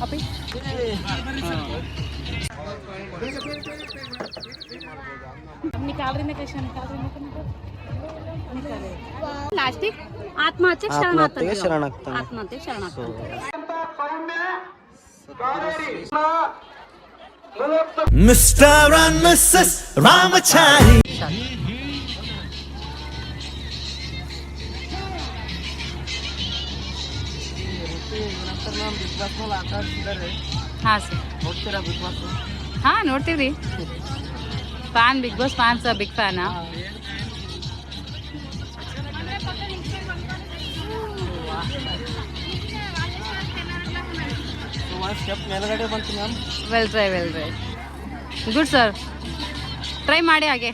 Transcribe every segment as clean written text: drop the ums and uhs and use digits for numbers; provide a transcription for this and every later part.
ಅಪ್ಪಿ निकाल रही कैसे निकाल रही प्लास्टिक आत्महत्या शरणागत आत्महत्या शरणागत Mr. and Mrs. Ramachari. हाँ सर हाँ ನೋಡ್ತೀವಿ fan Big Boss fans big ಫ್ಯಾನಾ well try good sir try ಮಾಡಿ ಹಾಗೆ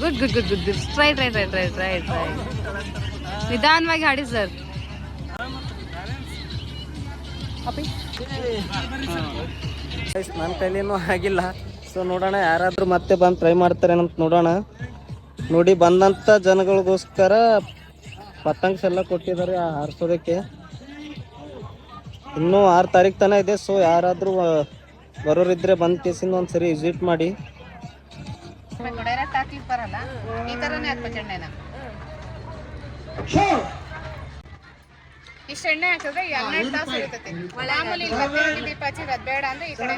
good good good good try ನಿಧಾನವಾಗಿ ಹಾಡಿ ಸರ್ ನನ್ನ ಕೈಲೇನೂ ಆಗಿಲ್ಲ. ಸೊ ನೋಡೋಣ ಯಾರಾದರೂ ಮತ್ತೆ ಬಂದು ಟ್ರೈ ಮಾಡ್ತಾರೆ ಅಂತ ನೋಡೋಣ. ನೋಡಿ ಬಂದಂಥ ಜನಗಳಿಗೋಸ್ಕರ ಪತಂಗ್ಸ್ ಎಲ್ಲ ಕೊಟ್ಟಿದ್ದಾರೆ ಹಾರಿಸೋದಕ್ಕೆ. ಇನ್ನೂ 6 ತಾರೀಕು ತನಕ ಇದೆ. ಸೊ ಯಾರಾದರೂ ಬರೋರಿದ್ರೆ ಬಂದು ಕೇಸಿಂದ ಒಂದು ಸರಿ ವಿಸಿಟ್ ಮಾಡಿ. ಇಷ್ಟು ಎಣ್ಣೆ ಹಾಕಿದ್ರೆ 12 ತಾಸು ಇರ್ತೈತಿ. ಮಾಮೂಲಿ ದೀಪ ಹಚ್ಚಿರೋದು ಬೇಡ ಅಂದ್ರೆ ಈ ಕಡೆ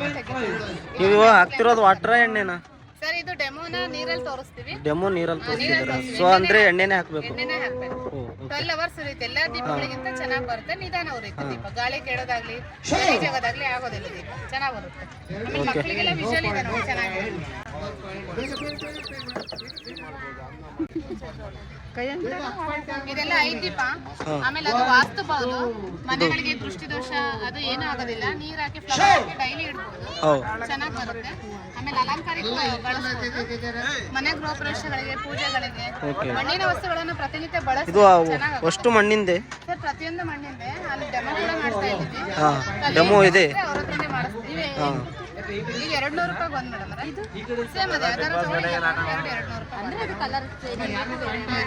ನೀವು ಹಾಕ್ತಿರೋದು ವಾಟರ್ ಎಣ್ಣೆನಾ ಸರ್? ಇದು ಡೆಮೋನ ನೀರಲ್ಲಿ ತೋರಿಸ್ತೀವಿ. ಡೆಮೋ ನೀರಲ್ಲಿ ತೋರಿಸ್ತಿದ್ದೀರಾ? ಸೊ ಅಂದ್ರೆ ಎಣ್ಣೆನೇ ಹಾಕ್ಬೇಕು. 12 ಅವರ್ಸ್ ಉರಿಯುತ್ತೆ. ಎಲ್ಲ ದೀಪಗಳಿಗಿಂತ ಚೆನ್ನಾಗಿ ಬರುತ್ತೆ. ನಿಧಾನ ಉರಿಯುತ್ತೆ ದೀಪ. ಗಾಳಿ ಕೆಡೋದಾಗ್ಲಿ ಜಗದಾಗ್ಲಿ ಆಗೋದಿಲ್ಲ. ದೀಪ ಚೆನ್ನಾಗಿ ಬರುತ್ತೆ. ಆಮೇಲೆ ಮಕ್ಕಳಿಗೆಲ್ಲ ವಿಷಲ್ ಇದೆ ನೋಡಿ ಚೆನ್ನಾಗಿದೆ. ಇದೆಲ್ಲ 5 ದೀಪ. ಆಮೇಲೆ ಅದು ವಾಸ್ತುಬಹುದು. ಮನೆಗಳಿಗೆ ದೃಷ್ಟಿ ದೋಷ ಅದು ಏನೂ ಆಗೋದಿಲ್ಲ. ನೀರ್ ಹಾಕಿ ಫ್ಲವರ್ ಹಾಕಿ ಡೈಲಿ ಇಡ್ಬೋದು. ಚೆನ್ನಾಗಿ ಬರುತ್ತೆ. ಆಮೇಲೆ ಅಲಂಕಾರಿಕ ಬಳಸಬಹುದು. ಮನೆ ಗೃಹ ಪ್ರವೇಶಗಳಿಗೆ ಪೂಜೆಗಳಿಗೆ ಮಣ್ಣಿನ ವಸ್ತುಗಳನ್ನು ಪ್ರತಿನಿತ್ಯ ಬಳಸಬಹುದು. ಅಷ್ಟು ಮಣ್ಣಿಂದೆ ಸರ್ ಪ್ರತಿಯೊಂದು ಮಣ್ಣಿಂದೆ. ಅಲ್ಲಿ ಡೆಮೋ ಕೂಡ ಮಾಡ್ತಾ ಇದ್ದೀವಿ. ಡೆಮೋ ಇದೆ. ಅವ್ರ ಹತ್ರನೇ ಮಾಡಿಸ್ತೀವಿ. ಈಗ 200 ರೂಪಾಯಿ ಬಂದ್ ಮೇಡಮ್. ಇದು ಸೇಮ್ ಅದೇ ಅದರ ತಗೊಳ್ಳಿ 200 ರೂಪಾಯಿ ಅಂದ್ರೆ ಅದು ಕಲರ್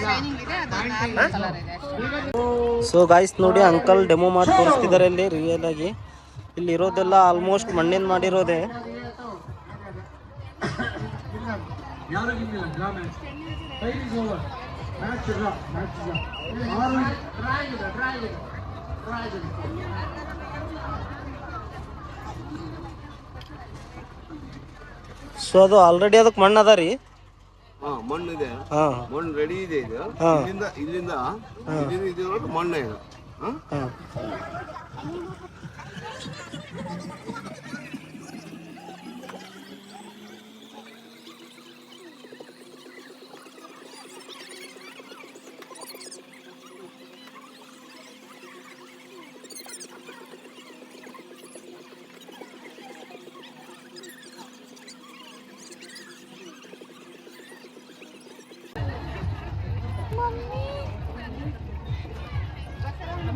ಶೈನಿಂಗ್ ಇದೆ. ಅದು ನಾರ್ಮಲ್ ಕಲರ್ ಇದೆ ಅಷ್ಟೇ. ಸೊ ಗಾಯ್ಸ್ ನೋಡಿ ಅಂಕಲ್ ಡೆಮೋ ಮಾಡಿ ತೋರಿಸ್ತಿದ್ದಾರೆ ಇಲ್ಲಿ ರಿಯಲ್ ಆಗಿ. ಇಲ್ಲಿ ಇರೋದೆಲ್ಲ ಆಲ್ಮೋಸ್ಟ್ ಮಣ್ಣಿಂದ ಮಾಡಿರೋದೆ. ಸೊ ಅದು ಆಲ್ರೆಡಿ ಅದಕ್ಕೆ ಮಣ್ಣು ಅದ ರೀ? ಮಣ್ಣು ಇದೆ. ಮಣ್ಣು ರೆಡಿ ಇದೆ. ಇದು ಇಲ್ಲಿಂದ ಮಣ್ಣು ಇದೆ.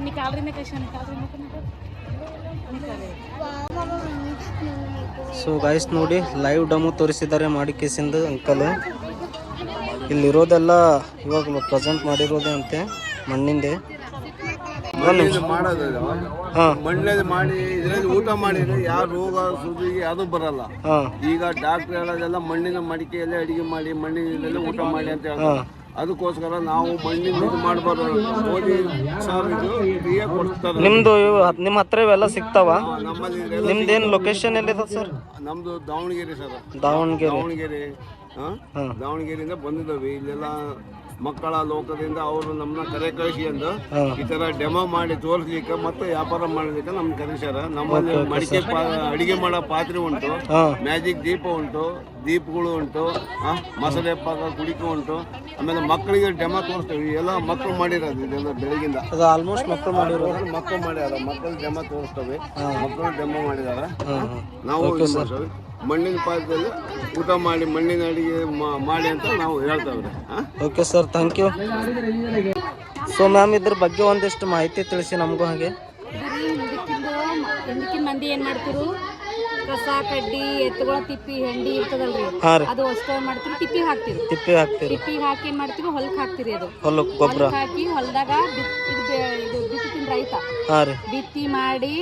निकाल रही कैसे निकाल रही ಸೊ ಗಾಯ್ಸ್ ನೋಡಿ ಲೈವ್ ಡೆಮೋ ತೋರಿಸಿದ್ದಾರೆ ಮಾಡಿ ಕೇಸಿಂದ ಅಂಕಲ್. ಇಲ್ಲಿರೋದೆಲ್ಲ ಇವಾಗ ಪ್ರೆಸೆಂಟ್ ಮಾಡಿರೋದೆ ಅಂತೆ ಮಣ್ಣಿಂದೆ. ಮಣ್ಣಲ್ಲಿ ಮಾಡಿ ಇದರಲ್ಲಿ ಊಟ ಮಾಡಿದ್ರೆ ಯಾವ ರೋಗ ಸುದ್ದಿಗೆ ಯಾವುದು ಬರಲ್ಲ. ಈಗ ಡಾಕ್ಟರ್ ಹೇಳೋದೆಲ್ಲ ಮಣ್ಣಿನ ಮಡಿಕೆಯಲ್ಲೇ ಅಡಿಗೆ ಮಾಡಿ ಮಣ್ಣಿನಲ್ಲೇ ಊಟ ಮಾಡಿ ಅಂತ ಹೇಳ್ತಾರೆ. ಅದಕ್ಕೋಸ್ಕರ ನಾವು ಮಣ್ಣಿನ ಮಾಡಬಾರ್ದು. ಮೋದಿ ಸರ್ ಫ್ರೀಯಾಗಿ ಕೊಡ್ತಾರೆ. ನಿಮ್ದು ನಿಮ್ಮ ಹತ್ರ ಇವೆಲ್ಲ ಸಿಗ್ತಾವ? ನಮ್ಮಲ್ಲಿ ನಿಮ್ದೇನು ಲೊಕೇಶನ್ ಎಲ್ಲಿದೆ ಸರ್? ನಮ್ದು ದಾವಣಗೆರೆ ಸರ್. ದಾವಣಗೆರೆಯಿಂದ ಬಂದಿದ್ದಾವೆ. ಇಲ್ಲೆಲ್ಲ ಮಕ್ಕಳ ಲೋಕದಿಂದ ಅವರು ನಮ್ಮನ್ನ ಕರೆ ಕಳಿಸಿ ಅಂದು ಈ ತರ ಡೆಮೋ ಮಾಡಿ ತೋರಿಸ್ಲಿಕ್ಕೆ ಮತ್ತೆ ವ್ಯಾಪಾರ ಮಾಡಲಿಕ್ಕೆ ನಮ್ಗೆ ಕರೆಸ್ಯಾರ. ನಮ್ಮಲ್ಲಿ ಮಡಿಕೆ ಅಡಿಗೆ ಮಾಡೋ ಪಾತ್ರೆ ಉಂಟು, ಮ್ಯಾಜಿಕ್ ದೀಪ ಉಂಟು, ದೀಪಗಳು ಉಂಟು, ಮಸಾಲೆ ಪಾಕ ಕುಡಿಕೆ ಉಂಟು. ಆಮೇಲೆ ಮಕ್ಕಳಿಗೆ ಡೆಮೋ ತೋರಿಸ್ತೇವೆ. ಎಲ್ಲ ಮಕ್ಕಳು ಮಾಡಿರೋದು ಇದೆಲ್ಲ ಬೆಳಗಿಂದ. ಆಲ್ಮೋಸ್ಟ್ ಮಕ್ಕಳು ಮಾಡಿರೋದು. ಮಕ್ಕಳು ಮಾಡ್ಯಾರ. ಮಕ್ಕಳು ಡೆಮೋ ತೋರಿಸ್ತೇವೆ. ಮಕ್ಕಳು ಡೆಮೋ ಮಾಡಿದಾರ. ನಾವು ಮಣ್ಣಿನ ಪಾತ್ರದಲ್ಲಿ ಊಟ ಮಾಡಿ ಮಣ್ಣಿನ ಅಡಿಗೆ ಮಾಡಿ ಅಂತ ನಾವು ಹೇಳ್ತೇವೆ. Okay sir, thank you. So ma'am ಇದ್ರ ಬಗ್ಗೆ ಒಂದಿಷ್ಟು ಮಾಹಿತಿ ತಿಳಿಸಿ ನಮಗೂ. ಹಾಗೆ ಹಿಂದಕ್ಕಿನ ಮಂದಿ ಏನು ಮಾಡ್ತಿರು ಕಸ ಕಡ್ಡಿ ಎತ್ತುಗಳ ತಿಪ್ಪಿ ಹೆಂಡಿ ಇರ್ತದಲ್ರಿ ಹಾ ರೀ ಅದು ಅಷ್ಟು ಏನ್ ಮಾಡ್ತೀವಿ ತಿಪ್ಪಿಗೆ ಹಾಕ್ತಿವಿ. ತಿಪ್ಪಿ ಹಾಕ್ತೀರಿ ತಿಪ್ಪಿಗೆ ಹಾಕಿ ಏನ್ ಮಾಡ್ತೀವಿ ಹೊಲಕ್ಕೆ ಹಾಕ್ತಿರಿ. ಅದು ಹೊಲಕ್ಕೆ ಗೊಬ್ಬರ ಹೊಲಕ್ಕೆ ಹಾಕಿ ಹೊಲದಾಗ ಇದು ಬಿತ್ತಿನ ರೈತ ಹಾ ರೀ ಬಿತ್ತಿ ಮಾಡಿ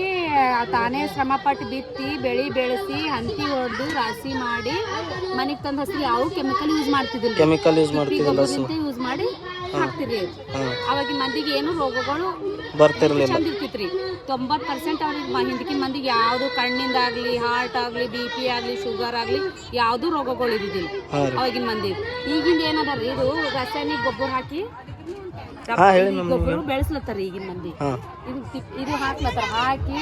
ತಾನೇ ಶ್ರಮ ಪಟ್ಟು ಬಿತ್ತಿ ಬೆಳಿ ಬೆಳೆಸಿ ಹಂತಿ ಹೊಡೆದು ರಾಶಿ ಮಾಡಿ ಮನೆಗೆ ತಂದು ಹಸಿ ಯಾವ ಕೆಮಿಕಲ್ ಯೂಸ್ ಮಾಡ್ತಿದ್ದಿಲ್ಲ. ಕೆಮಿಕಲ್ ಯೂಸ್ ಮಾಡ್ತಿದ್ದಿಲ್ಲ ಯೂಸ್ ಮಾಡಿ ಹಾಕ್ತಿರಿ. ಹಾ ಅವಾಗಿನ ಮಂದಿಗೆ ಏನು ರೋಗಗಳು ಬರ್ತಿರ್ಲಿಲ್ಲ. ಚಂದ ಇರ್ತಿತ್ರಿ. 90% ಅವ್ರಿಗೆ ಹಿಂದಕಿನ ಮಂದಿಗೆ ಯಾವ್ದು ಕಣ್ಣಿಂದಾಗ್ಲಿ ಹಾರ್ಟ್ ಆಗ್ಲಿ BP ಆಗ್ಲಿ ಶುಗರ್ ಆಗ್ಲಿ ಯಾವ್ದು ರೋಗಗಳು ಇದ್ದಿದ್ದಿಲ್ಲ ಹಾ ರೀ ಅವಾಗಿನ ಮಂದಿ. ಈಗಿಂದ ಏನದಾರಿ ಇದು ರಾಸಾಯನಿಕ ಗೊಬ್ಬರ ಹಾಕಿ ಹಾ ಹೇಳಿ ಮ್ಯಾಮ್ ಗೊಬ್ಬರ ಬೆಳೆಸ್ಲತ್ತಾರ ಈಗಿನ ಮಂದಿ. ಹಾ ಇದು ಹಾಕ್ಲತ್ತಾರ ಹಾಕಿ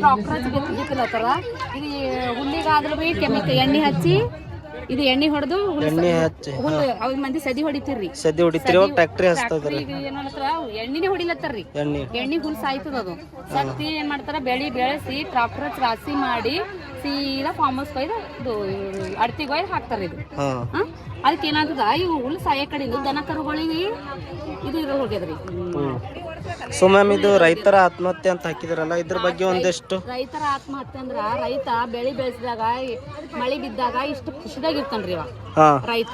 ಕಾಕ್ರೋಚ್ ಬಿತ್ತಲತ್ತಾರ. ಇದು ಹುಲ್ಲಿಗಾದ್ರೂ ಬಿ ಕೆಮಿಕಲ್ ಎಣ್ಣೆ ಹಚ್ಚಿ ಇದು ಎಣ್ಣೆ ಹೊಡೆದು ಎಣ್ಣೆ ಹಚ್ಚಿ ಅವಾಗ ಮಂದಿ ಸದಿ ಹೊಡಿತಿರ್ರಿ. ಸದ್ಯ ಹೊಡಿತೀರಿ ಟ್ಯಾಕ್ಟ್ರಿ ಹಚ್ತದ್ರಿ ಏನ್ ಮಾಡ್ತಾರ ಎಣ್ಣಿನೇ ಹೊಡಿಲತ್ತಾರ್ರಿ. ಎಣ್ಣೆ ಹುಲ್ ಸಾಯ್ತದ ಅದು ಸತ್ತಿ ಏನ್ ಮಾಡ್ತಾರ ಬೆಳಿ ಬೆಳೆಸಿ ಟ್ರಾಕ್ಟರ್ ರಾಸಿ ಮಾಡಿ ಸೀದಾ ಫಾರ್ಮ್ ಹೌಸ್ ಕೊಯ್ದು ಇದು ಅಡ್ತಿಗೆ ಒಯ್ದು ಹಾಕ್ತಾರ. ಇದು ಅದಕ್ಕೆ ಏನಾಗ್ತದ ಇವು ಹುಲ್ ಸಾಯ ಕಡೆಯಿಂದ ದನ ಕರುಗಳಿಗೆ ಇದು ಇರೋ ಹೋಗ್ಯದ್ರಿ. ಸೊ ಮ್ಯಾಮ್ ಇದು ರೈತರ ಆತ್ಮಹತ್ಯೆ ಅಂತ ಹಾಕಿದ್ರಲ್ಲ ಇದ್ರ ಬಗ್ಗೆ ಒಂದಿಷ್ಟು. ರೈತರ ಆತ್ಮಹತ್ಯೆ ಅಂದ್ರ ರೈತ ಬೆಳಿ ಬೆಳೆಸಿದಾಗ ಮಳಿ ಬಿದ್ದಾಗ ಇಷ್ಟು ಖುಷಿದಾಗ ಇರ್ತಾನ್ರಿ ಇವ ರೈತ.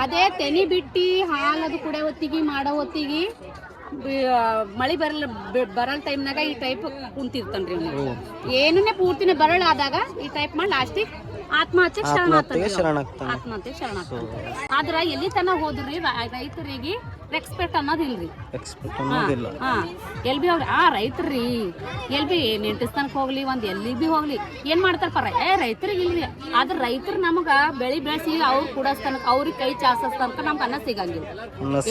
ಅದೇ ತೆನಿ ಬಿಟ್ಟಿ ಹಾಲು ಅದು ಕುಡಿಯೋ ಹೊತ್ತಿಗೆ ಮಾಡೋ ಹೊತ್ತಿಗೆ ಮಳಿ ಬರಲ್ ಟೈಮ್ನಾಗ ಈ ಟೈಪ್ ಕುಂತಿರ್ತಾನ್ರಿ ಇವ್ನು. ಏನನ್ನೇ ಪೂರ್ತಿನೇ ಬರಳಾದಾಗ ಈ ಟೈಪ್ ಮಾಡಿ ಲಾಸ್ಟಿಗೆ ಆತ್ಮಹತ್ಯೆ ಶರಣಾಗ್ತಾನೆ. ಆದ್ರ ಎಲ್ಲಿ ತನ ಹೋದ್ರಿ ರೈತರಿಗೆ ರೆಸ್ಪೆಕ್ಟ್ ಅನ್ನೋದಿಲ್ರಿ. ಎಲ್ ಬಿ ಹೋಗ್ಲಿ ರೈತರಿ ಎಲ್ ಬಿ ನೆಂಟಿಸ್ತಾನಕ್ ಹೋಗ್ಲಿ ಒಂದ್ ಎಲ್ಲಿ ಬಿ ಹೋಗ್ಲಿ ಏನ್ ಮಾಡ್ತಾರಪ್ಪ ರೈತರಿಗೆ ಇಲ್ರಿ. ಆದ್ರ ರೈತರು ನಮಗ ಬೆಳಿ ಬೆಳೆಸಿ ಅವ್ರು ಕೂಡಸ್ತನಕ ಅವ್ರಿಗೆ ಕೈ ಚಾಸಸ್ತನಕ ನಮ್ಗೆ ಅನ್ನ ಸಿಗಂಗಿಲ್ಲ.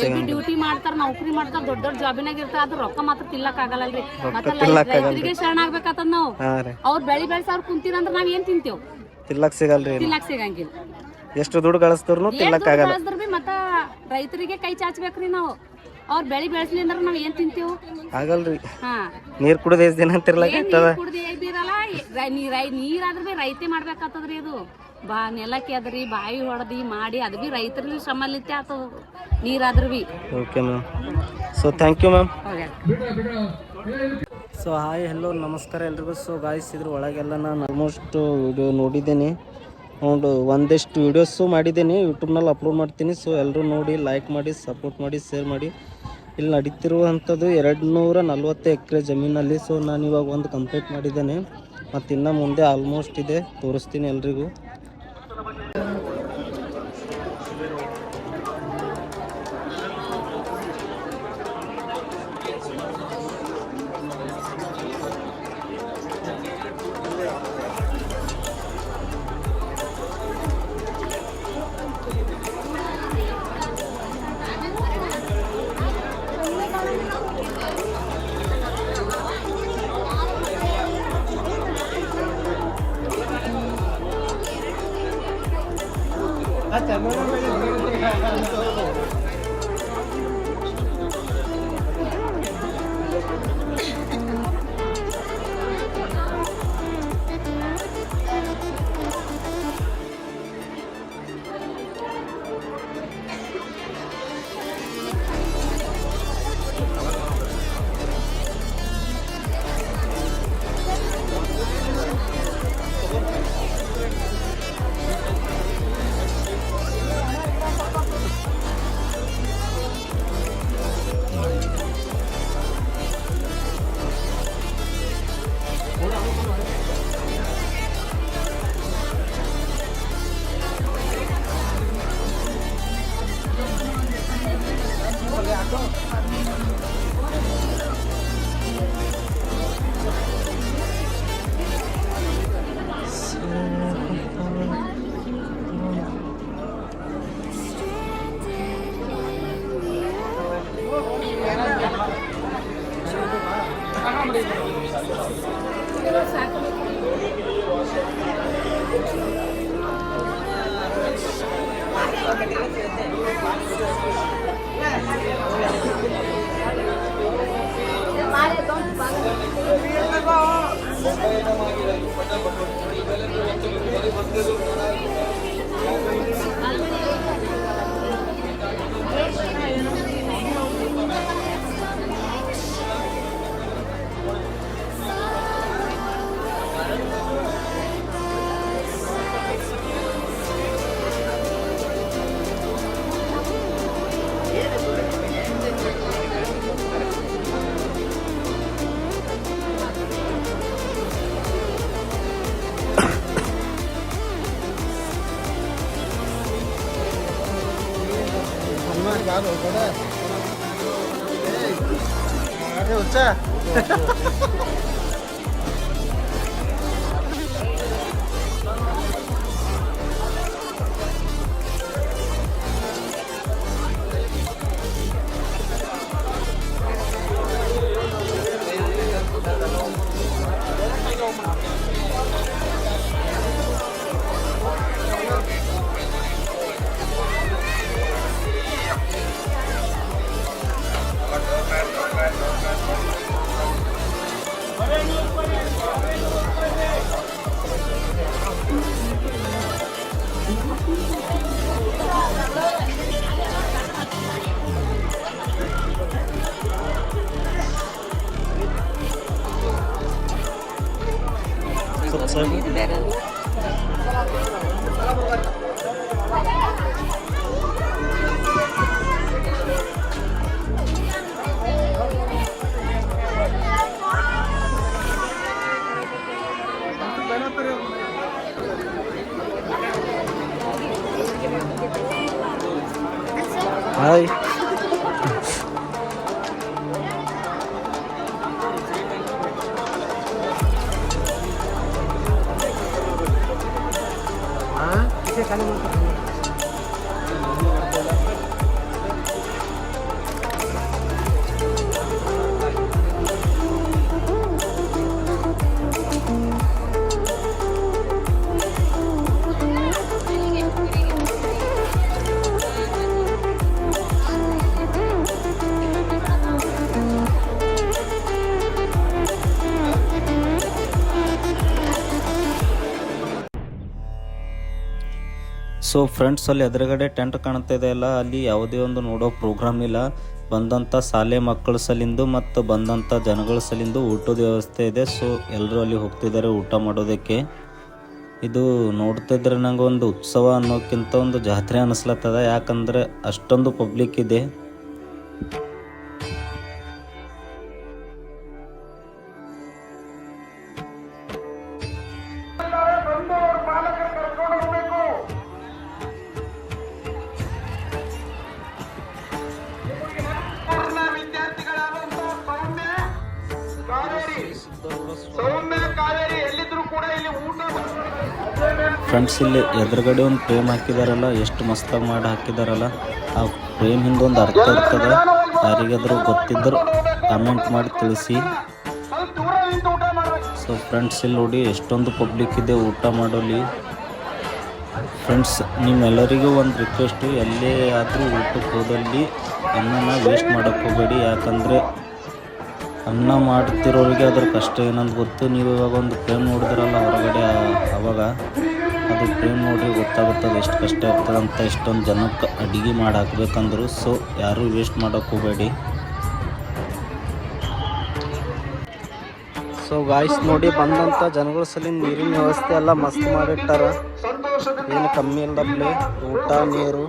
ಎಲ್ ಬಿ ಡ್ಯೂಟಿ ಮಾಡ್ತಾರ ನೌಕರಿ ಮಾಡ್ತಾರ ದೊಡ್ಡ ದೊಡ್ಡ ಜಾಬಿನಾಗ ಇರ್ತಾರ. ಅದ್ರ ರೊಕ್ಕ ಮಾತ್ರ ತಿಲ್ಲಕ್ ಆಗಲ್ಲಲ್ರಿ. ಮತ್ತೆ ರೈತರಿಗೆ ಶರಣ ಆಗ್ಬೇಕಂತ ನಾವು. ಅವ್ರ ಬೆಳಿ ಬೆಳೆಸಿ ಅವ್ರು ಕುಂತೀರಂದ್ರ ನಾವ್ ಏನ್ ತಿಂತೇವ್? ತಿಲ್ಲಕ್ ಸಿಗಂಗಿಲ್ಲ. ಎಷ್ಟು ದುಡ್ಡು ಗಳಿಸ್ತಾರು ತಿಲ್ಲಕ್ ಆಗಲ್ಲ. ಮತ್ತ ರೈತರಿಗೆ ಕೈ ಚಾಚ್ಬೇಕ್ರಿ ನಾವು. ಅವ್ರ ಬೆಳಿ ಬೆಳೆಸ್ಲಿ ಅಂದ್ರ ನಾವ್ ಏನ್ ತಿಂತೇವ್? ಆಗಲ್ರಿ. ನೀರ್ ಕುಡಿದ ಎಷ್ಟ್ ದಿನ ನೀರಾದ್ರ ಬಿ ರೈತೆ ಮಾಡ್ಬೇಕಾಗ್ತದ್ರಿ. ಅದು ನೆಲಕ್ಕೆ ಅದ್ರಿ ಬಾಯಿ ಹೊಡೆದಿ ಮಾಡಿ ಅದು ಬಿ ರೈತರಿಗೆ ಶ್ರಮಲಿತ್ತೆ ಆತದ ನೀರಾದ್ರ ಬಿ. Okay ma'am. So thank you ma'am. So hi hello ನಮಸ್ಕಾರ ಎಲ್ರಿಗೂ. ಸೊ ಗಾಯ್ಸ್ ಇದ್ರ ಒಳಗೆಲ್ಲ ನಾನು ಆಲ್ಮೋಸ್ಟ್ ವಿಡಿಯೋ ನೋಡಿದ್ದೀನಿ. ಒಂದಿಷ್ಟು ವೀಡಿಯೋಸು ಮಾಡಿದ್ದೀನಿ, ಯೂಟ್ಯೂಬ್ನಲ್ಲಿ ಅಪ್ಲೋಡ್ ಮಾಡ್ತೀನಿ. ಸೊ ಎಲ್ಲರೂ ನೋಡಿ ಲೈಕ್ ಮಾಡಿ ಸಪೋರ್ಟ್ ಮಾಡಿ ಶೇರ್ ಮಾಡಿ. ಇಲ್ಲಿ ನಡೀತಿರುವಂಥದ್ದು 240 ಎಕರೆ ಜಮೀನಲ್ಲಿ. ಸೊ ನಾನು ಇವಾಗ ಒಂದು ಕಂಪ್ಲೀಟ್ ಮಾಡಿದ್ದೇನೆ ಮತ್ತು ಇನ್ನು ಮುಂದೆ ಆಲ್ಮೋಸ್ಟ್ ಇದೆ, ತೋರಿಸ್ತೀನಿ ಎಲ್ರಿಗೂ. ಹಾಯ್. ಸೊ ಫ್ರೆಂಡ್ಸ್, ಅಲ್ಲಿ ಎದುರುಗಡೆ ಟೆಂಟ್ ಕಾಣ್ತಾ ಇದೆ ಅಲ್ಲ, ಅಲ್ಲಿ ಯಾವುದೇ ಒಂದು ನೋಡೋ ಪ್ರೋಗ್ರಾಮ್ ಇಲ್ಲ. ಬಂದಂಥ ಶಾಲೆ ಮಕ್ಕಳ ಸಲಿಂದು ಮತ್ತು ಬಂದಂಥ ಜನಗಳ ಸಲಿಂದು ಊಟದ ವ್ಯವಸ್ಥೆ ಇದೆ. ಸೊ ಎಲ್ಲರೂ ಅಲ್ಲಿ ಹೋಗ್ತಿದ್ದಾರೆ ಊಟ ಮಾಡೋದಕ್ಕೆ. ಇದು ನೋಡ್ತಿದ್ರೆ ನಂಗೆ ಒಂದು ಉತ್ಸವ ಅನ್ನೋಕ್ಕಿಂತ ಒಂದು ಜಾತ್ರೆ ಅನ್ನಿಸ್ಲತ್ತದ, ಯಾಕಂದರೆ ಅಷ್ಟೊಂದು ಪಬ್ಲಿಕ್ ಇದೆ. ಫ್ರೆಂಡ್ಸ್, ಇಲ್ಲಿ ಎದುರುಗಡೆ ಒಂದು ಫ್ರೇಮ್ ಹಾಕಿದಾರಲ್ಲ, ಎಷ್ಟು ಮಸ್ತಾಗಿ ಮಾಡಿ ಹಾಕಿದಾರಲ್ಲ. ಆ ಫ್ರೇಮ್ ಹಿಂದೊಂದು ಅರ್ಥ ಇರ್ತದೆ. ಯಾರಿಗಾದರೂ ಗೊತ್ತಿದ್ದರೂ ಕಮೆಂಟ್ ಮಾಡಿ ತಿಳಿಸಿ. ಸೊ ಫ್ರೆಂಡ್ಸ್, ಇಲ್ಲಿ ನೋಡಿ ಎಷ್ಟೊಂದು ಪಬ್ಲಿಕ್ ಇದೆ ಊಟ ಮಾಡೋಲ್ಲಿ. ಫ್ರೆಂಡ್ಸ್, ನಿಮ್ಮೆಲ್ಲರಿಗೂ ಒಂದು ರಿಕ್ವೆಸ್ಟು, ಎಲ್ಲೇ ಆದರೂ ಊಟಕ್ಕೆ ಹೋದಲ್ಲಿ ಅನ್ನನ ವೇಸ್ಟ್ ಮಾಡೋಕ್ಕೆ ಹೋಗಬೇಡಿ. ಯಾಕಂದರೆ ಅನ್ನ ಮಾಡ್ತಿರೋರಿಗೆ ಅದ್ರ ಕಷ್ಟ ಏನಂತ ಗೊತ್ತು. ನೀವು ಇವಾಗ ಒಂದು ಫ್ರೇಮ್ ನೋಡಿದ್ರಲ್ಲ ಹೊರಗಡೆ, ಅವಾಗ ಅದು ಫ್ರೇಮ್ ನೋಡಿ ಗೊತ್ತಾಗುತ್ತದೆ ಎಷ್ಟು ಕಷ್ಟ ಇರ್ತದೆ ಅಂತ. ಇಷ್ಟೊಂದು ಜನಕ್ಕೆ ಅಡುಗೆ ಮಾಡಿ ಹಾಕ್ಬೇಕಂದ್ರು. ಸೊ ಯಾರೂ ವೇಸ್ಟ್ ಮಾಡೋಕ್ಕೆ ಹೋಗಬೇಡಿ. ಸೊ ಗಾಯ್ಸ್, ನೋಡಿ ಬಂದಂಥ ಜನಗಳ ಸಲ ನೀರಿನ ವ್ಯವಸ್ಥೆ ಎಲ್ಲ ಮಸ್ತ್ ಮಾಡಿಟ್ಟಾರ. ಏನು ಕಮ್ಮಿ ಇಲ್ಲದಪ್ಲೆ ಊಟ ನೀರು.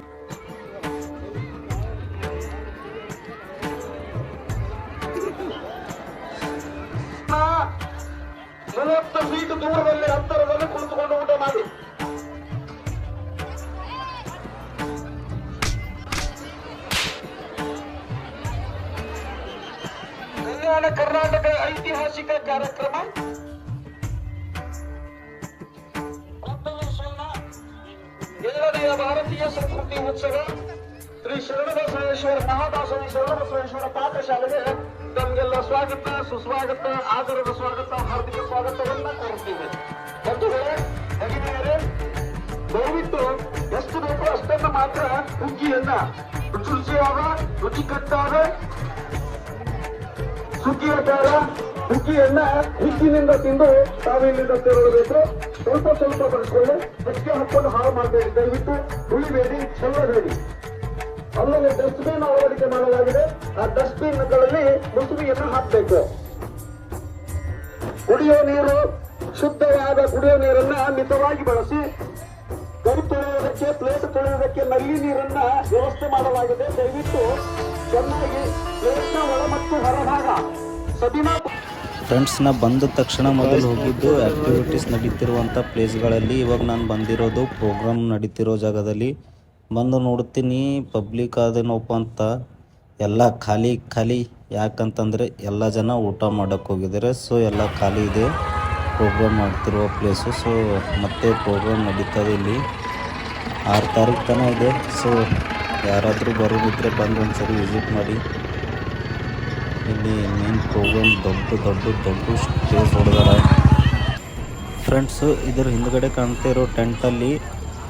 ಫೀಟ್ ದೂರದಲ್ಲಿ ಅಂತರದಲ್ಲಿ ಕುಳಿತುಕೊಂಡು ಊಟ ಮಾಡಿ. ಕಲ್ಯಾಣ ಕರ್ನಾಟಕ ಐತಿಹಾಸಿಕ ಕಾರ್ಯಕ್ರಮ ಎರಡನೆಯ ಭಾರತೀಯ ಸಂಸ್ಕೃತಿ ಉತ್ಸವ ಶ್ರೀ ಶರಣಬಸವೇಶ್ವರ ಮಹಾದಾಸವಿ ಶರಣಬಸವೇಶ್ವರ ಪಾಠಶಾಲೆಗೆ ತಮಗೆಲ್ಲ ಸ್ವಾಗತ, ಸುಸ್ವಾಗತ, ಆದರದ ಸ್ವಾಗತ, ಹಾರ್ದಿಕ ಸ್ವಾಗತವನ್ನ ಕೋರುತ್ತೀವಿ. ಬಂಧುಗಳೇ, ಭಗಿನಿಯರೇ, ದಯವಿಟ್ಟು ಎಷ್ಟು ಬೇಕು ಅಷ್ಟನ್ನು ಮಾತ್ರ ಹುಗ್ಗಿಯನ್ನ ರುಚಿಯಾದ, ರುಚಿಕಟ್ಟಾದ ಸುಗ್ಗಿಯ ಕಾಲ ಹುಗ್ಗಿಯನ್ನ ಹಿಗ್ಗಿನಿಂದ ತಿಂದು ತಾವಿಲ್ಲಿಂದ ತೆರಳಬೇಕು. ಸ್ವಲ್ಪ ಸ್ವಲ್ಪ ಬಳಸ್ಕೊಳ್ಳಿ, ಹೆಚ್ಚಿಗೆ ಹಾಕೊಂಡು ಹಾಳು ಮಾಡಬೇಡಿ. ದಯವಿಟ್ಟು ಉಳಿಬೇಡಿ, ಚೆಲ್ಲಬೇಡಿ. ಅಲ್ಲದೆ ಡಸ್ಟ್ಬಿನ್ ಅಳವಡಿಕೆ ಮಾಡಲಾಗಿದೆ. ಆ ಡಸ್ಟ್ಬಿನ್ಗಳಲ್ಲಿ ಮುಸುಬಿಯನ್ನು ಹಾಕಬೇಕು. ಕುಡಿಯೋ ನೀರು, ಶುದ್ಧವಾದ ಕುಡಿಯೋ ನೀರನ್ನ ಮಿತವಾಗಿ ಬಳಸಿ. ಕೈ ತೊಳೆಯುವುದಕ್ಕೆ, ಪ್ಲೇಟ್ ತೊಳೆಯುವುದಕ್ಕೆ ನಲ್ಲಿ ನೀರನ್ನ ವ್ಯವಸ್ಥೆ ಮಾಡಲಾಗಿದೆ. ದಯವಿಟ್ಟು ಚೆನ್ನಾಗಿ ಪ್ಲೇಟ್ನ ಒಳ ಮತ್ತು ಹೊರಭಾಗ ಸದಿನ. ಫ್ರೆಂಡ್ಸ್, ನಾ ಬಂದ ತಕ್ಷಣ ಮೊದಲು ಹೋಗಿದ್ದು ಆ್ಯಕ್ಟಿವಿಟೀಸ್ ನಡೀತಿರುವಂಥ ಪ್ಲೇಸ್ಗಳಲ್ಲಿ. ಇವಾಗ ನಾನು ಬಂದಿರೋದು ಪ್ರೋಗ್ರಾಮ್ ನಡೀತಿರೋ ಜಾಗದಲ್ಲಿ. ಬಂದು ನೋಡ್ತೀನಿ ಪಬ್ಲಿಕ್ ಆದೇನಪ್ಪ ಅಂತ ಎಲ್ಲ ಖಾಲಿ ಖಾಲಿ. ಯಾಕಂತಂದರೆ ಎಲ್ಲ ಜನ ಊಟ ಮಾಡೋಕ್ಕೆ ಹೋಗಿದ್ದಾರೆ. ಸೊ ಎಲ್ಲ ಖಾಲಿ ಇದೆ ಪ್ರೋಗ್ರಾಮ್ ಮಾಡ್ತಿರುವ ಪ್ಲೇಸು. ಸೊ ಮತ್ತೆ ಪ್ರೋಗ್ರಾಮ್ ನಡೀತದೆ ಇಲ್ಲಿ 6 ತಾರೀಕು ತನಕ ಇದೆ. ಸೊ ಯಾರಾದರೂ ಬರೋದಿದ್ದರೆ ಬಂದು ಒಂದ್ಸರಿ ವಿಸಿಟ್ ಮಾಡಿ. ಇಲ್ಲಿ ಮೇನ್ ಪ್ರೋಗ್ರಾಮ್ ದೊಡ್ಡ ಸ್ಟೇಜ್ ಹೊಡೆದಾರ ಫ್ರೆಂಡ್ಸು. ಇದರ ಹಿಂದ್ಗಡೆ ಕಾಣ್ತಾ ಇರೋ ಟೆಂಟಲ್ಲಿ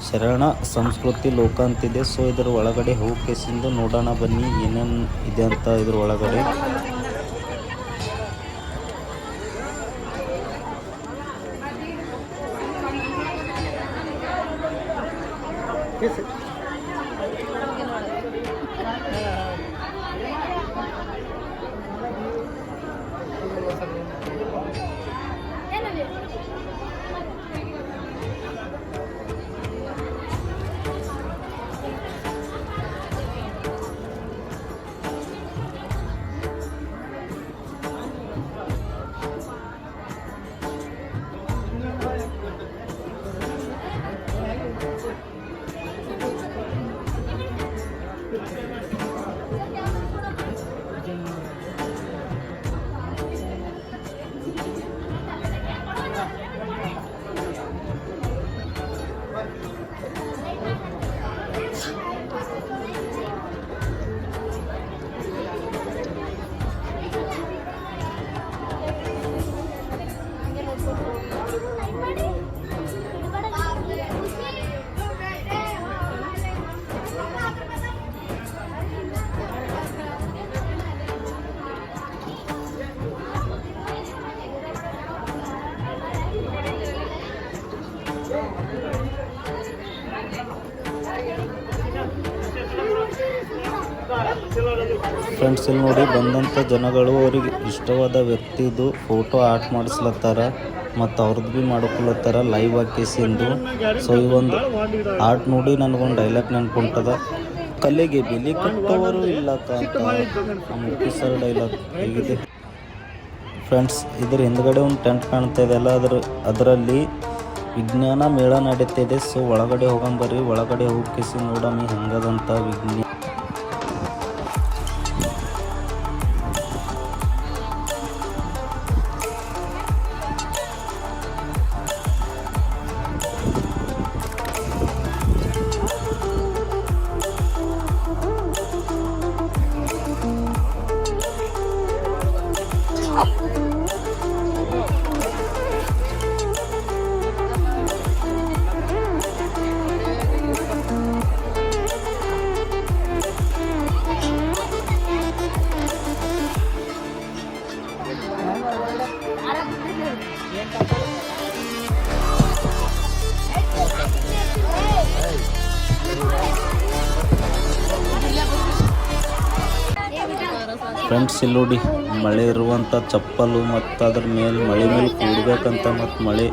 ಶರಣ ಸಂಸ್ಕೃತಿ ಲೋಕ ಅಂತಿದೆ. ಸೊ ಇದರ ಒಳಗಡೆ ಹೋಗಿ ಕೇಸಿಂದ ನೋಡೋಣ ಬನ್ನಿ ಏನೇನು ಇದೆ ಅಂತ ಇದ್ರ ಒಳಗಡೆ. ಫ್ರೆಂಡ್ಸ್ ಇಲ್ಲಿ ನೋಡಿ ಬಂದಂಥ ಜನಗಳು ಅವ್ರಿಗೆ ಇಷ್ಟವಾದ ವ್ಯಕ್ತಿದು ಫೋಟೋ ಆರ್ಟ್ ಮಾಡಿಸ್ಲತ್ತಾರ ಮತ್ತು ಅವ್ರದ್ದು ಭೀ ಮಾಡ್ಕೊಳತ್ತಾರ ಲೈವ್ ಹಾಕಿಸಿಂದು. ಸೊ ಈ ಒಂದು ಆರ್ಟ್ ನೋಡಿ ನನಗೊಂದು ಡೈಲಾಗ್ ನೆನ್ಪುಂಟದ, ಕಲೆಗೆ ಬೆಲೆ ಕಟ್ಟುವವರು ಇಲ್ಲ ಅಂತ ನಮ್ಮ ಸರ್ ಡೈಲಾಗ್ ಹೇಗಿದೆ ಫ್ರೆಂಡ್ಸ್. ಇದ್ರ ಹಿಂದ್ಗಡೆ ಒಂದು ಟೆಂಟ್ ಕಾಣ್ತಾ ಇದೆ ಅಲ್ಲ, ಅದರಲ್ಲಿ ವಿಜ್ಞಾನ ಮೇಳ ನಡೀತಾ ಇದೆ. ಸೊ ಒಳಗಡೆ ಹೋಗಂಬರ್ರಿ, ಒಳಗಡೆ ಹೋಗಿಸಿ ನೋಡಮ್ಮಿ ಹೆಂಗದಂತ ವಿಜ್ಞಾನ. ಫ್ರೆಂಡ್ಸ್ ಇಲ್ಲಿ ನೋಡಿ ಮಳೆ ಇರುವಂಥ ಚಪ್ಪಲು ಮತ್ತು ಅದ್ರ ಮೇಲೆ ಮಳೆ ಮೇಲೆ ಕೂಡಬೇಕಂತ ಮತ್ತು ಮಳೆ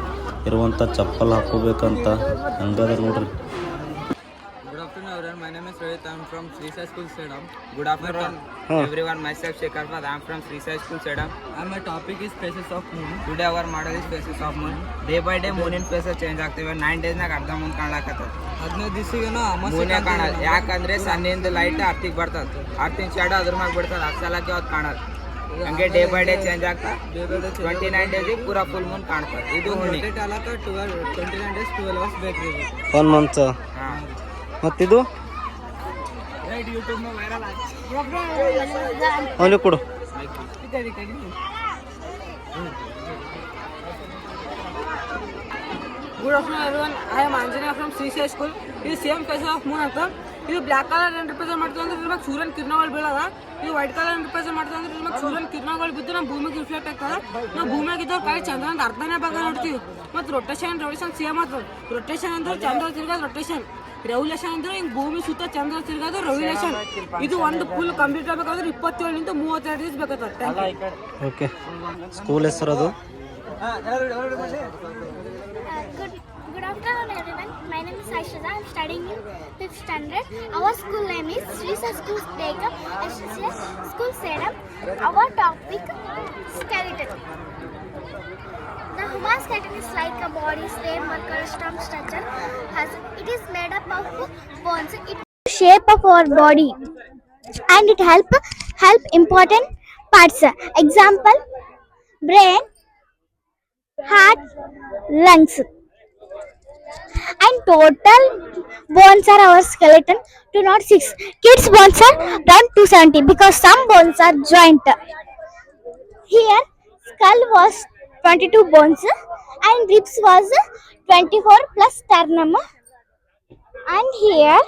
ಇರುವಂಥ ಚಪ್ಪಲ್ ಹಾಕೋಬೇಕಂತ ಹಂಗದ ನೋಡ್ರಿ. Good afternoon everyone, my name is Rohit, I am from Sri Sai School Sedam. Good afternoon everyone, myself Shekhar Fad, I am from Sri Sai School Sedam and my topic is Phases of Moon. Today our model is Phases of Moon. Day by day moonin phases change ಆಗ್ತಿವೆ. 9 days ನಾಗ ಅರ್ಧ Moon ಕಾಣಲಾಕತ್ತದ. 15 ದಿವಸಗೇನೋ ಮೂನೇ ಕಾಣಲ್ಲ. ಯಾಕಂದ್ರೆ ಸನ್ನಿಂದ light ಅರ್ತಿಗೆ ಬರ್ತದ, ಅರ್ತಿನ shadow ಅದ್ರ ಮ್ಯಾಗ ಬಿಡ್ತದ, ಅದ್ ಸಲಕ್ಕೆ ಅವತ್ತು ಕಾಣಲ್ಲ. ಹಂಗೆ ಡೇ ಬೈ ಡೇ ಚೇಂಜ್ ಆಗ್ತಾ 29 ಡೇಸ್ ಪೂರಾ ಫುಲ್ ಮೂನ್ ಕಾಣ್ತದೆ. ಇದು ಹುಣ್ಣಿ 29 ಡೇಸ್ 12 ಅವರ್ಸ್ ಬೇಕು 1 ಮಂತ್. ಮತ್ತಿದು ಯೂಟ್ಯೂಬ್ ವೈರಲ್ ಅವನಿಗೆ ಕೊಡು. Good afternoon everyone, I am Anjana from Sri Sai School. ಇದು ಸೇಮ್ ಫೇಸಸ್ ಆಫ್ ಮೂನ್ ಅಂತ. ಇದು ಬ್ಲ್ಯಾಕ್ ಕಲರ್ ಏನು ರಿಪ್ರೆಸೆಂಟ್ ಮಾಡ್ತೀವಿ ಅಂದ್ರೆ ಇದ್ರ ಮ್ಯಾಗ ಸೂರ್ಯನ ಕಿರಣಗಳು ಬೀಳದ. ಇದು ವೈಟ್ ಕಲರ್ ರಿಪ್ರೆಸೆಂಟ್ ಮಾಡ್ತೀವಿ ಅಂದ್ರೆ ಇದ್ರ ಮ್ಯಾಗ ಸೂರ್ಯನ ಕಿರಣಗಳು ಬಿದ್ದು ನಮ್ಮ ಭೂಮಿಗೆ ರಿಫ್ಲೆಕ್ಟ್ ಆಗ್ತದೆ. ನಾವು ಭೂಮಿಯಾಗ ಇದ್ದವ್ರು ಕೈ ಚಂದ್ರನ ಅರ್ಧನೇ ಭಾಗ ನೋಡ್ತೀವಿ. ಮತ್ತು ರೊಟೇಷನ್ ಸೇಮ್ ಆಗ್ತದೆ. ರೊಟೇಷನ್ ಅಂದ್ರೆ ಚಂದ್ರ ತಿರ್ಗೋದು ರೊಟೇಷನ್, ರೆವಲ್ಯೂಷನ್ ಅಂದ್ರೆ ಹಿಂಗೆ ಭೂಮಿ ಸುತ್ತ ಚಂದ್ರ ತಿರ್ಗೋದು ರೆವಲ್ಯೂಷನ್. ಇದು ಒಂದು ಫುಲ್ ಕಂಪ್ಲೀಟ್ ಆಗಬೇಕಾದ್ರೆ 27 to 32 ದಿವಸ ಬೇಕಾಗ್ತದೆ. ಓಕೆ, ಸ್ಕೂಲ್ ಹೆಸರದು? Good afternoon everyone, my name is Aishada, I am studying in 5th standard. Our school name is Sri Sai School Dekam, SSA School Sedam. Our topic skeleton. The human skeleton is like a body, frame, muscle, stump structure. it is made up of bones. It shape of our body and it help important parts. Example: brain, heart, lungs. And total bones are our skeleton 206. Kids bones are around 270 because some bones are joint. Here skull was 22 bones and ribs was 24 plus sternum. And here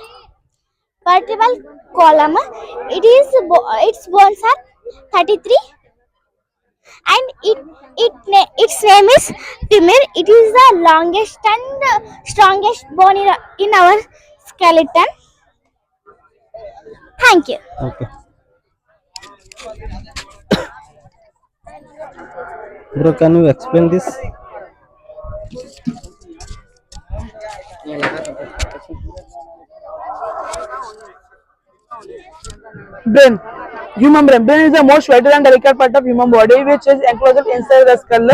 vertebral column, its bones are 33 and its name is femur. It is the longest and strongest bone in our skeleton. Thank you. Okay. Bro, can you explain this? Brain. Human brain. Brain is the most vital and delicate part of human body, which is enclosed inside the skull.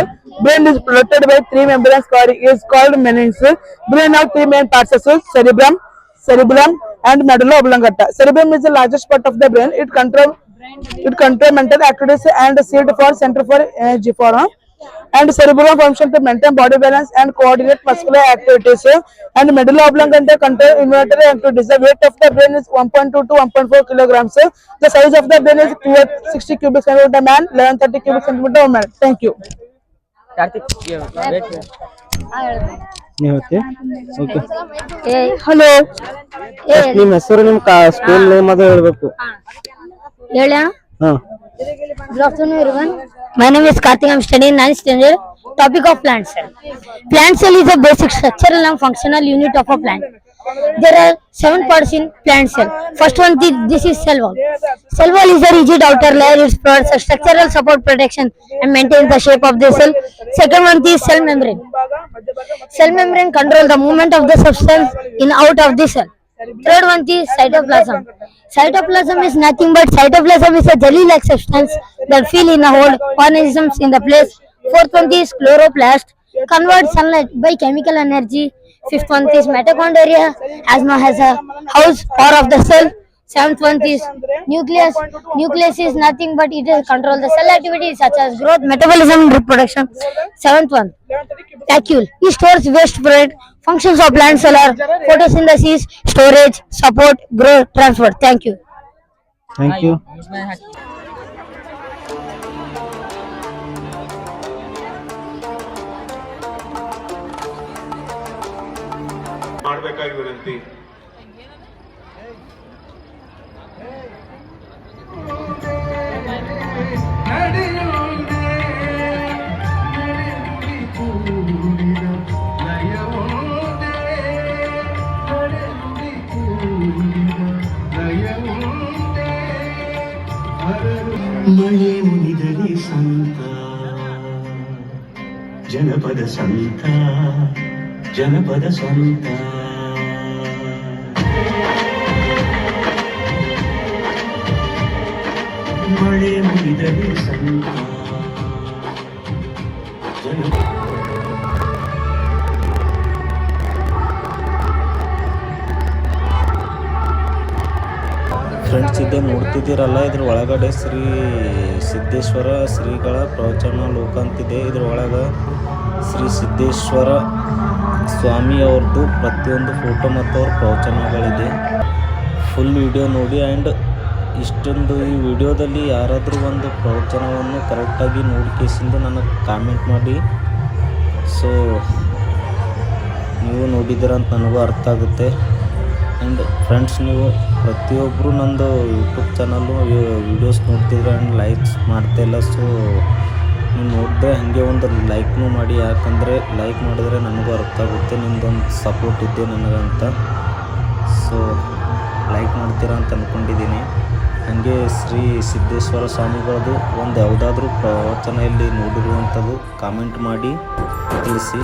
Brain is protected by three membranes called meninges. Brain have three main parts: cerebellum, and medulla oblongata. Cerebellum is the largest part of the brain. It control mental activities and center for energy for. And cerebellum functions to maintain body balance and coordinate muscular activities. And medulla oblongata control involuntary activities. The weight of the brain is 1.2 to 1.4 kilograms. The size of the brain is 60 cubic centimeter man, 1130 cubic centimeter woman. Thank you. ನೀವು ಹೇಳ್ತಿ? Okay. Hello ನಿಮ್ಮ ಹೆಸರು, ನಿಮ್ಮ school name ಅದು ಹೇಳ್ಬೇಕು. ಹೇಳ. ಹಾ. Good afternoon, everyone. My name is Karthik. I am studying 9th standard. Topic of plant cell. Plant cell is a basic structural and functional unit of a plant. There are 7 parts in plant cell. First one, this is cell wall. Cell wall is a rigid outer layer. It provides a structural support, protection, and maintains the shape of the cell. Second one is cell membrane. Cell membrane controls the movement of the substance in out of the cell. Third one is cytoplasm. Cytoplasm is nothing but cytoplasm is a jelly-like substance that fill in a hold organisms in the place. Fourth one is chloroplast, converts sunlight by chemical energy. Fifth one is mitochondria, as known as a house core of the cell. Seventh one is nucleus. Nucleus is nothing but it controls the cell activities such as growth, metabolism, and reproduction. Seventh one, vacuole. It stores waste product. Functions of plant cell are photosynthesis, storage, support, growth, transport. Thank you. Thank you. ಮಾಡಬೇಕಾಗಿ ವಿನಂತಿ. ಮಳೆ ಮುನಿದರೆ ಸಂತ ಜನಪದ ಸಂತ ಜನಪದ ಸಂತ ಮಳೆ ಮುನಿದರೆ ಸಂತ ಫ್ರೆಂಡ್ಸ್, ಇದೇ ನೋಡ್ತಿದ್ದೀರಲ್ಲ, ಇದ್ರ ಒಳಗಡೆ ಶ್ರೀ ಸಿದ್ದೇಶ್ವರ ಶ್ರೀಗಳ ಪ್ರವಚನ ಲೋಕ ಅಂತಿದೆ. ಇದ್ರ ಒಳಗೆ ಶ್ರೀ ಸಿದ್ದೇಶ್ವರ ಸ್ವಾಮಿ ಅವ್ರದ್ದು ಪ್ರತಿಯೊಂದು ಫೋಟೋ ಮತ್ತು ಅವ್ರ ಪ್ರವಚನಗಳಿದೆ. ಫುಲ್ ವಿಡಿಯೋ ನೋಡಿ. ಆ್ಯಂಡ್ ಇಷ್ಟೊಂದು ಈ ವಿಡಿಯೋದಲ್ಲಿ ಯಾರಾದರೂ ಒಂದು ಪ್ರವಚನವನ್ನು ಕರೆಕ್ಟಾಗಿ ನೋಡ್ಕೇಸಿಂದು ನನಗೆ ಕಾಮೆಂಟ್ ಮಾಡಿ. ಸೊ ನೀವು ನೋಡಿದ್ದೀರಂತ ನನಗೂ ಅರ್ಥ ಆಗುತ್ತೆ. ಆ್ಯಂಡ್ ಫ್ರೆಂಡ್ಸ್, ನೀವು ಪ್ರತಿಯೊಬ್ಬರು ನಂದು ಯೂಟ್ಯೂಬ್ ಚಾನಲ್ಲು ವೀಡಿಯೋಸ್ ನೋಡ್ತಿದ್ರೆ ಆ್ಯಂಡ್ ಲೈಕ್ಸ್ ಮಾಡ್ತಾಯಿಲ್ಲ. ಸೊ ನೀವು ನೋಡಿದ್ರೆ ಹಾಗೆ ಒಂದು ಲೈಕ್ನೂ ಮಾಡಿ, ಯಾಕಂದರೆ ಲೈಕ್ ಮಾಡಿದ್ರೆ ನನಗೂ ಅರ್ಥ ಆಗುತ್ತೆ ನಿಮ್ಮದೊಂದು ಸಪೋರ್ಟ್ ಇದೆ ನನಗಂತ. ಸೊ ಲೈಕ್ ಮಾಡ್ತೀರಾ ಅಂತ ಅಂದ್ಕೊಂಡಿದ್ದೀನಿ. ಹಾಗೆ ಶ್ರೀ ಸಿದ್ದೇಶ್ವರ ಸ್ವಾಮಿಗಳದ್ದು ಒಂದು ಯಾವುದಾದ್ರೂ ಪ್ರವಚನ ಇಲ್ಲಿ ನೋಡಿರುವಂಥದ್ದು ಕಾಮೆಂಟ್ ಮಾಡಿ ತಿಳಿಸಿ.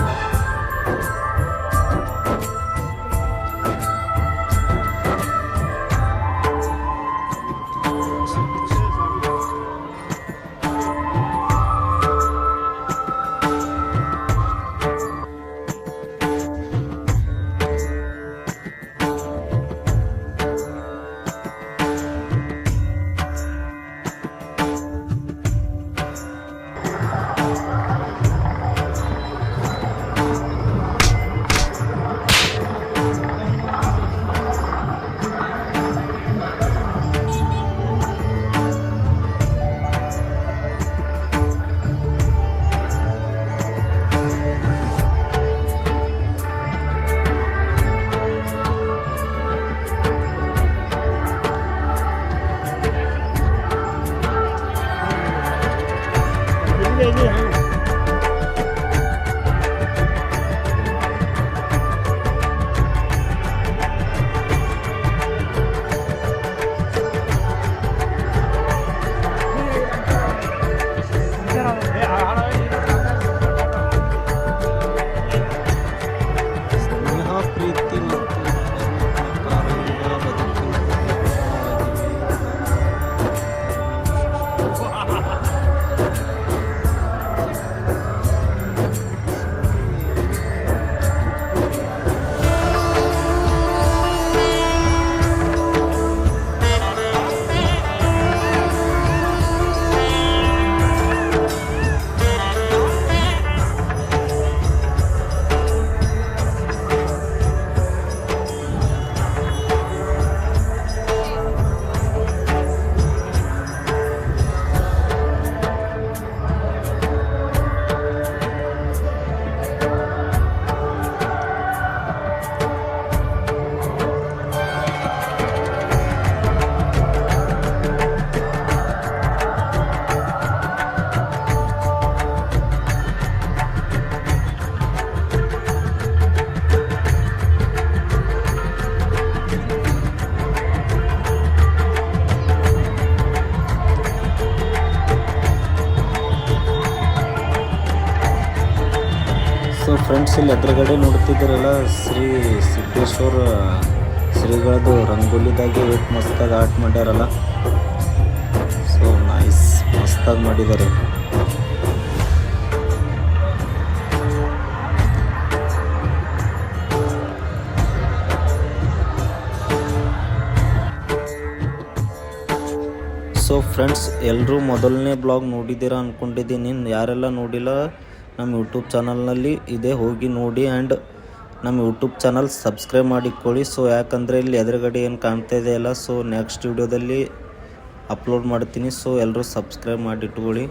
ಫ್ರೆಂಡ್ಸ್ ಇಲ್ಲಿ ಎದುರುಗಡೆ ನೋಡ್ತಿದ್ದೀರಲ್ಲ ಶ್ರೀ ಸಿದ್ದೇಶ್ವರ ಶ್ರೀಗಳದ್ದು ರಂಗೋಲಿದಾಗೆ ಎಷ್ಟು ಮಸ್ತಾಗಿ ಆರ್ಟ್ ಮಾಡ್ಯಾರಲ್ಲ. ಸೊ ನೈಸ್, ಮಸ್ತಾಗಿ ಮಾಡಿದ್ದಾರೆ. ಸೊ ಫ್ರೆಂಡ್ಸ್, ಎಲ್ಲರೂ ಮೊದಲನೇ ಬ್ಲಾಗ್ ನೋಡಿದ್ದೀರಾ ಅಂದ್ಕೊಂಡಿದ್ದೀನಿ. ಯಾರೆಲ್ಲ ನೋಡಿಲ್ಲ ನಮ್ಮ ಯೂಟ್ಯೂಬ್ ಚಾನಲ್ನಲ್ಲಿ ಇದೆ, ಹೋಗಿ ನೋಡಿ. ಆ್ಯಂಡ್ ನಮ್ಮ ಯೂಟ್ಯೂಬ್ ಚಾನಲ್ ಸಬ್ಸ್ಕ್ರೈಬ್ ಮಾಡಿಕೊಳ್ಳಿ. ಸೊ ಯಾಕಂದರೆ ಇಲ್ಲಿ ಎದುರುಗಡೆ ಏನು ಕಾಣ್ತಾ ಇದೆಯಲ್ಲ, ಸೊ ನೆಕ್ಸ್ಟ್ ವಿಡಿಯೋದಲ್ಲಿ ಅಪ್ಲೋಡ್ ಮಾಡ್ತೀನಿ. ಸೊ ಎಲ್ಲರೂ ಸಬ್ಸ್ಕ್ರೈಬ್ ಮಾಡಿಟ್ಕೊಳ್ಳಿ.